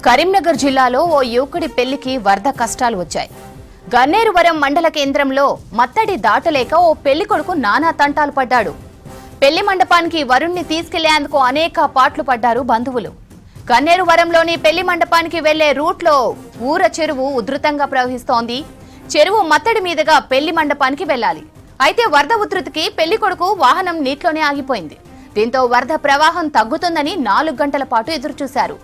కరీంనగర్ జిల్లాలో ఓ యువకుడి పెళ్లికి వరద కష్టాలు వచ్చాయి. గన్నేరువరం మండల కేంద్రంలో మత్తడి దాటలేక ఓ పెళ్లి కొడుకు నానా తంటాలు పడ్డాడు. పెళ్లి మండపానికి వరుణ్ణి తీసుకెళ్లేందుకు అనేక పాట్లు పడ్డారు బంధువులు. గన్నేరువరంలోని పెళ్లి మండపానికి వెళ్లే రూట్లో ఊర చెరువు ఉధృతంగా ప్రవహిస్తోంది. చెరువు మత్తడి మీదుగా పెళ్లి మండపానికి వెళ్లాలి. అయితే వరద ఉధృతికి పెళ్లి కొడుకు వాహనం నీటిలోనే ఆగిపోయింది. దీంతో వరద ప్రవాహం తగ్గుతుందని 4 గంటల పాటు ఎదురుచూశారు.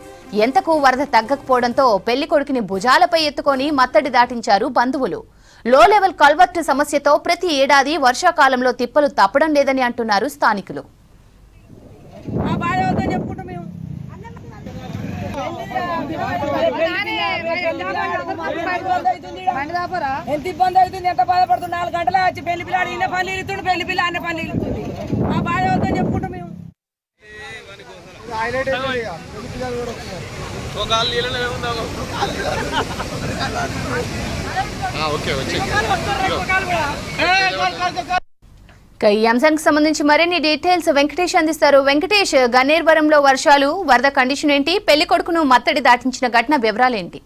ఎంతకు వరద తగ్గకపోవడంతో పెళ్లి కొడుకుని భుజాలపై ఎత్తుకొని మత్తడి దాటించారు బంధువులు. లో లెవెల్ కల్వర్ట్ సమస్యతో ప్రతి ఏడాది వర్షాకాలంలో తిప్పలు తప్పడం లేదని అంటున్నారు స్థానికులు. ఎంత ఇబ్బంది అవుతుంది, ఎంత బాధపడుతుంది. 4 గంటల వచ్చి పెళ్లి పిల్లాడు ఇన్న పని ఇస్తుండు, పెళ్లి పిల్ల అన్న పని ఇస్తుంది. ఆ బాధ అవుతుందని చెప్పుకుంటాం మేము. ఈ అంశానికి సంబంధించి మరిన్ని డీటెయిల్స్ వెంకటేష్ అందిస్తారు. వెంకటేష్, గన్నేరువరంలో వర్షాలు, వరద కండిషన్ ఏంటి? పెళ్లి కొడుకును మత్తడి దాటించిన ఘటన వివరాలేంటి?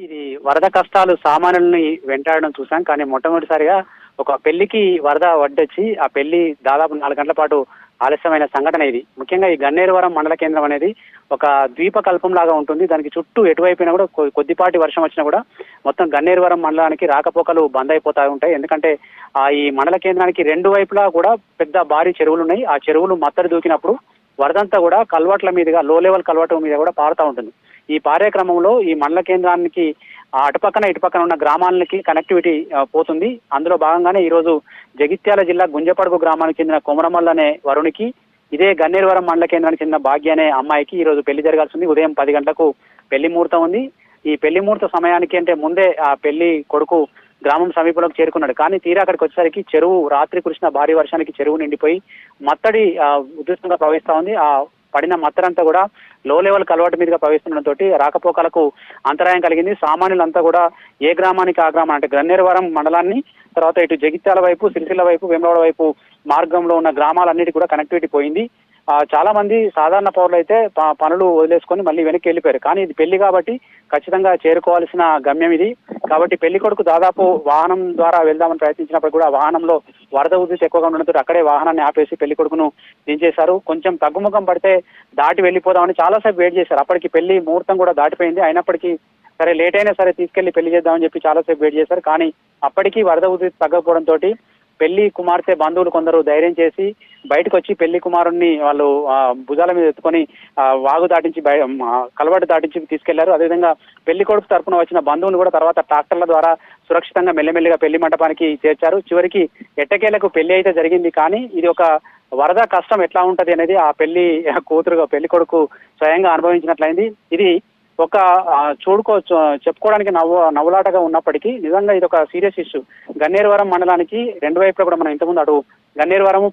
ఇది వరద కష్టాలు సామాన్యుల్ని వెంటాడడం చూసాం, కానీ మొట్టమొదటిసారిగా ఒక పెళ్లికి వరద వడ్డొచ్చి ఆ పెళ్లి దాదాపు 4 గంటల పాటు ఆలస్యమైన సంఘటన ఇది. ముఖ్యంగా ఈ గన్నేరువరం మండల కేంద్రం అనేది ఒక ద్వీప కల్పం లాగా ఉంటుంది. దానికి చుట్టూ ఎటువైపునా కూడా కొద్దిపాటి వర్షం వచ్చినా కూడా మొత్తం గన్నేరువరం మండలానికి రాకపోకలు బంద్ అయిపోతా ఉంటాయి. ఎందుకంటే ఈ మండల కేంద్రానికి 2 వైపులా కూడా పెద్ద భారీ చెరువులు ఉన్నాయి. ఆ చెరువులు మత్తడి దూకినప్పుడు వరదంతా కూడా కల్వర్ట్ల మీదుగా, లో లెవెల్ కల్వర్ట్ మీద కూడా పారుతూ ఉంటుంది. ఈ పారే క్రమంలో ఈ మండల కేంద్రానికి అటుపక్కన ఇటుపక్కన ఉన్న గ్రామాలకి కనెక్టివిటీ పోతుంది. అందులో భాగంగానే ఈ రోజు జగిత్యాల జిల్లా గుంజపడుగు గ్రామానికి చెందిన కొమరమల్ల అనే వరుణికి, ఇదే గన్నేరువరం మండల కేంద్రానికి చెందిన భాగ్య అనే అమ్మాయికి ఈ రోజు పెళ్లి జరగాల్సి ఉంది. ఉదయం 10 గంటలకు పెళ్లి ముహూర్తం ఉంది. ఈ పెళ్లి ముహూర్త సమయానికి అంటే ముందే ఆ పెళ్లి కొడుకు గ్రామం సమీపంలోకి చేరుకున్నాడు. కానీ తీరా అక్కడికి వచ్చేసరికి చెరువు, రాత్రి కురిసిన భారీ వర్షానికి చెరువు నిండిపోయి మత్తడి ఉధృతంగా ప్రవహిస్తా ఉంది. ఆ పడిన మత్తడంతా కూడా లో లెవెల్ కలవాటు మీదుగా ప్రవేశించడంతో రాకపోకలకు అంతరాయం కలిగింది. సామాన్యులంతా కూడా ఏ గ్రామానికి ఆ గ్రామం, అంటే గన్నేరువరం మండలాన్ని, తర్వాత ఇటు జగిత్యాల వైపు, సిరిసిల్ల వైపు, వేములవాడ వైపు మార్గంలో ఉన్న గ్రామాలన్నిటి కూడా కనెక్టివిటీ పోయింది. చాలా మంది సాధారణ పౌరులు అయితే పనులు వదిలేసుకొని మళ్ళీ వెనక్కి వెళ్ళిపోయారు. కానీ ఇది పెళ్లి కాబట్టి ఖచ్చితంగా చేరుకోవాల్సిన గమ్యం ఇది. కాబట్టి పెళ్లి కొడుకు దాదాపు వాహనం ద్వారా వెళ్దామని ప్రయత్నించినప్పుడు కూడా వాహనంలో వరద ఉధృతి ఎక్కువగా ఉండడంతో అక్కడే వాహనాన్ని ఆపేసి పెళ్లి కొడుకును దించేశారు. కొంచెం తగ్గుముఖం పడితే దాటి వెళ్ళిపోదామని చాలాసేపు వెయిట్ చేశారు. అప్పటికి పెళ్లి ముహూర్తం కూడా దాటిపోయింది. అయినప్పటికీ సరే లేట్ అయినా సరే తీసుకెళ్లి పెళ్లి చేద్దామని చెప్పి చాలాసేపు వెయిట్ చేశారు. కానీ అప్పటికీ వరద ఉధృతి తగ్గకపోవడంతో పెళ్లి కుమార్తె బంధువులు కొందరు ధైర్యం చేసి బయటకు వచ్చి పెళ్లి కుమారుణ్ణి వాళ్ళు భుజాల మీద ఎత్తుకొని వాగు దాటించి కలవాటు దాటించి తీసుకెళ్లారు. అదేవిధంగా పెళ్లి కొడుకు తరఫున వచ్చిన బంధువులు కూడా తర్వాత ట్రాక్టర్ల ద్వారా సురక్షితంగా మెల్లమెల్లిగా పెళ్లి మండపానికి చేర్చారు. చివరికి ఎట్టకేలకు పెళ్లి అయితే జరిగింది. కానీ ఇది ఒక వరద కష్టం ఎట్లా ఉంటది అనేది ఆ పెళ్లి కూతురుగా పెళ్లి కొడుకు స్వయంగా అనుభవించినట్లయింది. ఇది ఒక చెప్పుకోవడానికి నవ్వులాటగా ఉన్నప్పటికీ నిజంగా ఇది ఒక సీరియస్ ఇష్యూ. గన్నేరువరం మండలానికి 2 వైపులా కూడా మనం ఇంతకుముందు అటు గన్నేరువరము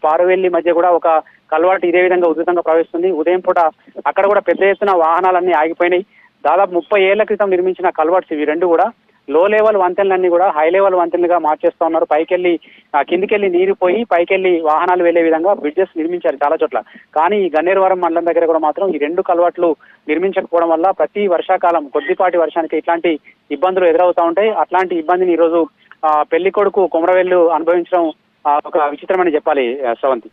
పారువెల్లి మధ్య కూడా ఒక కల్వాటు ఇదే విధంగా ఉధృతంగా ప్రవహిస్తుంది. ఉదయం పూట అక్కడ కూడా పెద్ద ఎత్తున వాహనాలన్నీ ఆగిపోయినాయి. దాదాపు 30 ఏళ్ల క్రితం నిర్మించిన కల్వర్ట్స్ ఇవి 2 కూడా లో లెవెల్ వంతెనలన్నీ కూడా హై లెవెల్ వంతెనలుగా మార్చేస్తా ఉన్నారు. పైకెళ్లి కిందికెళ్లి నీరు పోయి పైకెళ్లి వాహనాలు వెళ్లే విధంగా బ్రిడ్జెస్ నిర్మించారు చాలా చోట్ల. కానీ ఈ గన్నేరువరం మండలం దగ్గర కూడా మాత్రం ఈ 2 కల్వర్ట్లు నిర్మించకపోవడం వల్ల ప్రతి వర్షాకాలం కొద్దిపాటి వర్షానికి ఇట్లాంటి ఇబ్బందులు ఎదురవుతా ఉంటాయి. అట్లాంటి ఇబ్బందిని ఈ రోజు పెళ్లి కొడుకు కొమరవెల్లు అనుభవించడం ఒక విచిత్రమని చెప్పాలి శ్రవంతి.